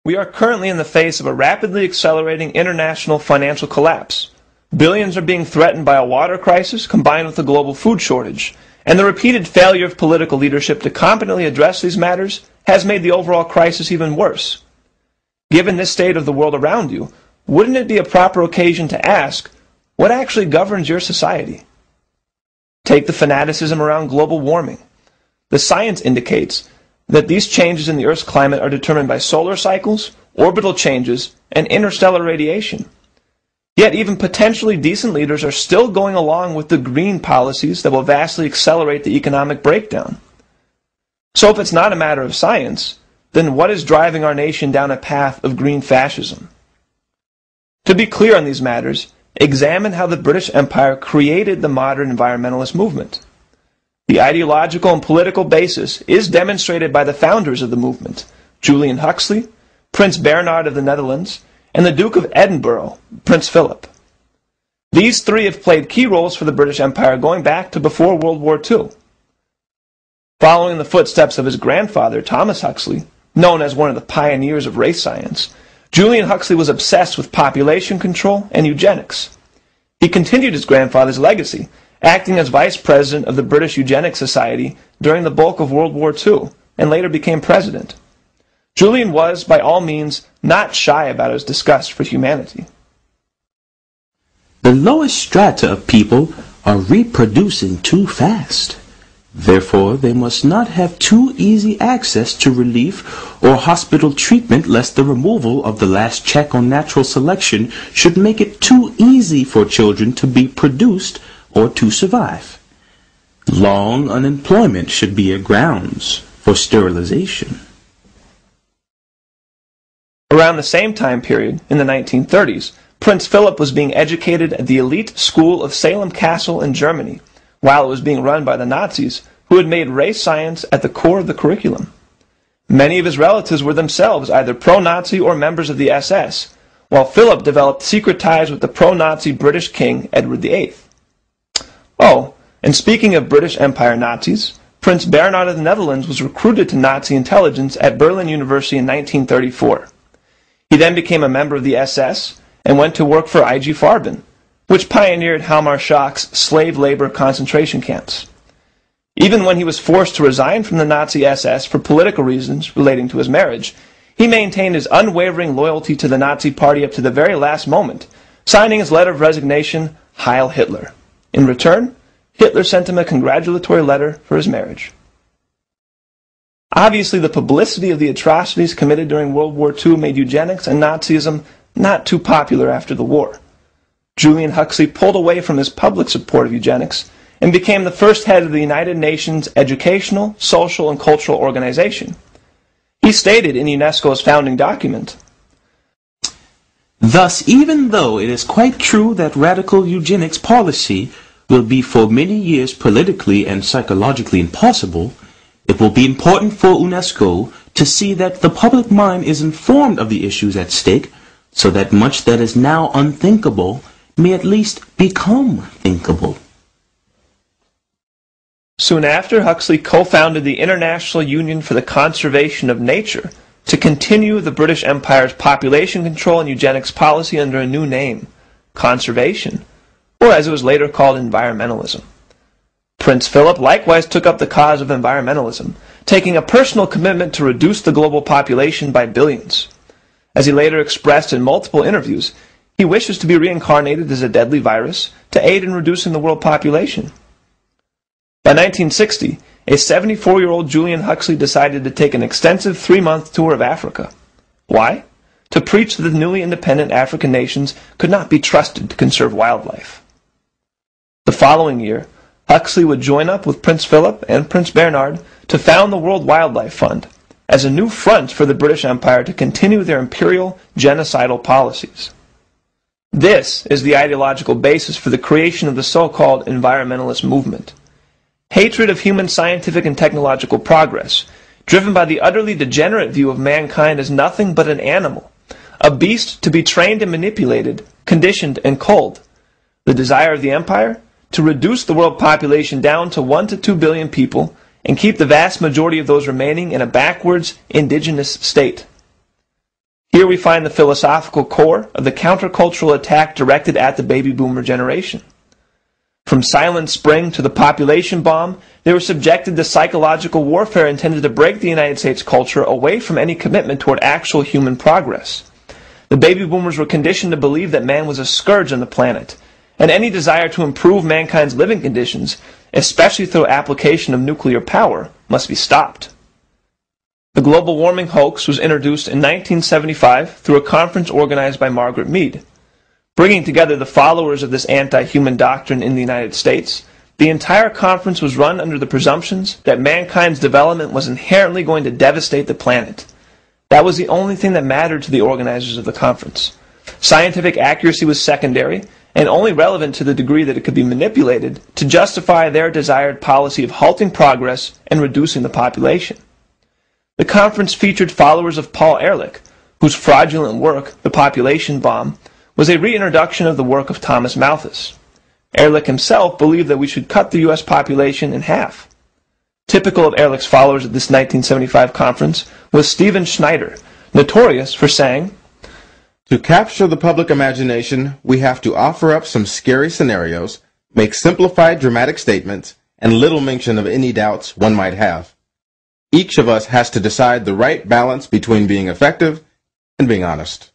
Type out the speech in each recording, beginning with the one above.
We are currently in the face of a rapidly accelerating international financial collapse. Billions are being threatened by a water crisis combined with a global food shortage, and the repeated failure of political leadership to competently address these matters has made the overall crisis even worse. Given this state of the world around you, wouldn't it be a proper occasion to ask, what actually governs your society? Take the fanaticism around global warming. The science indicates that these changes in the Earth's climate are determined by solar cycles, orbital changes, and interstellar radiation. Yet even potentially decent leaders are still going along with the green policies that will vastly accelerate the economic breakdown. So if it's not a matter of science, then what is driving our nation down a path of green fascism? To be clear on these matters, examine how the British Empire created the modern environmentalist movement. The ideological and political basis is demonstrated by the founders of the movement, Julian Huxley, Prince Bernhard of the Netherlands, and the Duke of Edinburgh, Prince Philip. These three have played key roles for the British Empire going back to before World War II. Following the footsteps of his grandfather, Thomas Huxley, known as one of the pioneers of race science, Julian Huxley was obsessed with population control and eugenics. He continued his grandfather's legacy, acting as vice president of the British Eugenics Society during the bulk of World War II, and later became president. Julian was, by all means, not shy about his disgust for humanity. The lowest strata of people are reproducing too fast. Therefore, they must not have too easy access to relief or hospital treatment, lest the removal of the last check on natural selection should make it too easy for children to be produced or to survive. Long unemployment should be a grounds for sterilization. Around the same time period, in the 1930s, Prince Philip was being educated at the elite school of Salem Castle in Germany, while it was being run by the Nazis, who had made race science at the core of the curriculum. Many of his relatives were themselves either pro-Nazi or members of the SS, while Philip developed secret ties with the pro-Nazi British King Edward VIII. Oh, and speaking of British Empire Nazis, Prince Bernhard of the Netherlands was recruited to Nazi intelligence at Berlin University in 1934. He then became a member of the SS and went to work for IG Farben, which pioneered Hammershock's slave labor concentration camps. Even when he was forced to resign from the Nazi SS for political reasons relating to his marriage, he maintained his unwavering loyalty to the Nazi Party up to the very last moment, signing his letter of resignation, Heil Hitler. In return, Hitler sent him a congratulatory letter for his marriage. Obviously, the publicity of the atrocities committed during World War II made eugenics and Nazism not too popular after the war. Julian Huxley pulled away from his public support of eugenics and became the first head of the United Nations Educational, Social, and Cultural Organization. He stated in UNESCO's founding document, "Thus, even though it is quite true that radical eugenics policy will be for many years politically and psychologically impossible, it will be important for UNESCO to see that the public mind is informed of the issues at stake, so that much that is now unthinkable may at least become thinkable." Soon after, Huxley co-founded the International Union for the Conservation of Nature to continue the British Empire's population control and eugenics policy under a new name, conservation, or as it was later called, environmentalism. Prince Philip likewise took up the cause of environmentalism, taking a personal commitment to reduce the global population by billions. As he later expressed in multiple interviews, he wishes to be reincarnated as a deadly virus to aid in reducing the world population. By 1960, a 74-year-old Julian Huxley decided to take an extensive 3-month tour of Africa. Why? To preach that the newly independent African nations could not be trusted to conserve wildlife. The following year, Huxley would join up with Prince Philip and Prince Bernhard to found the World Wildlife Fund as a new front for the British Empire to continue their imperial, genocidal policies. This is the ideological basis for the creation of the so-called environmentalist movement. Hatred of human scientific and technological progress, driven by the utterly degenerate view of mankind as nothing but an animal, a beast to be trained and manipulated, conditioned and culled. The desire of the empire? To reduce the world population down to 1 to 2 billion people and keep the vast majority of those remaining in a backwards, indigenous state. Here we find the philosophical core of the countercultural attack directed at the baby boomer generation. From Silent Spring to the population bomb, they were subjected to psychological warfare intended to break the United States culture away from any commitment toward actual human progress. The baby boomers were conditioned to believe that man was a scourge on the planet, and any desire to improve mankind's living conditions, especially through application of nuclear power, must be stopped. The global warming hoax was introduced in 1975 through a conference organized by Margaret Mead. Bringing together the followers of this anti-human doctrine in the United States, the entire conference was run under the presumptions that mankind's development was inherently going to devastate the planet. That was the only thing that mattered to the organizers of the conference. Scientific accuracy was secondary, and only relevant to the degree that it could be manipulated to justify their desired policy of halting progress and reducing the population. The conference featured followers of Paul Ehrlich, whose fraudulent work, The Population Bomb, was a reintroduction of the work of Thomas Malthus. Ehrlich himself believed that we should cut the U.S. population in half. Typical of Ehrlich's followers at this 1975 conference was Stephen Schneider, notorious for saying, "To capture the public imagination, we have to offer up some scary scenarios, make simplified dramatic statements, and little mention of any doubts one might have. Each of us has to decide the right balance between being effective and being honest."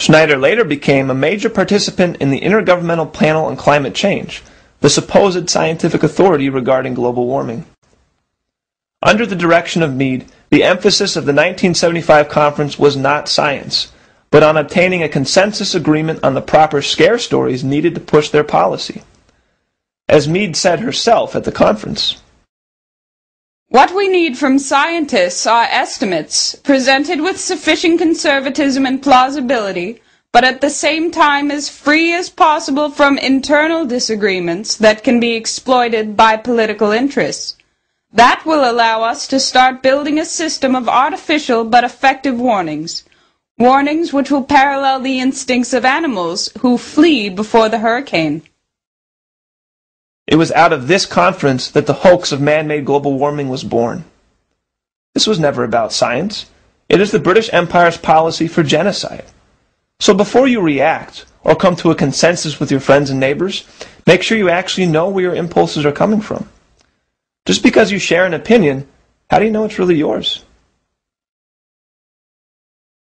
Schneider later became a major participant in the Intergovernmental Panel on Climate Change, the supposed scientific authority regarding global warming. Under the direction of Mead, the emphasis of the 1975 conference was not science, but on obtaining a consensus agreement on the proper scare stories needed to push their policy. As Mead said herself at the conference, "What we need from scientists are estimates presented with sufficient conservatism and plausibility, but at the same time as free as possible from internal disagreements that can be exploited by political interests. That will allow us to start building a system of artificial but effective warnings. Warnings which will parallel the instincts of animals who flee before the hurricane." It was out of this conference that the hoax of man-made global warming was born. This was never about science. It is the British Empire's policy for genocide. So before you react or come to a consensus with your friends and neighbors, make sure you actually know where your impulses are coming from. Just because you share an opinion, how do you know it's really yours?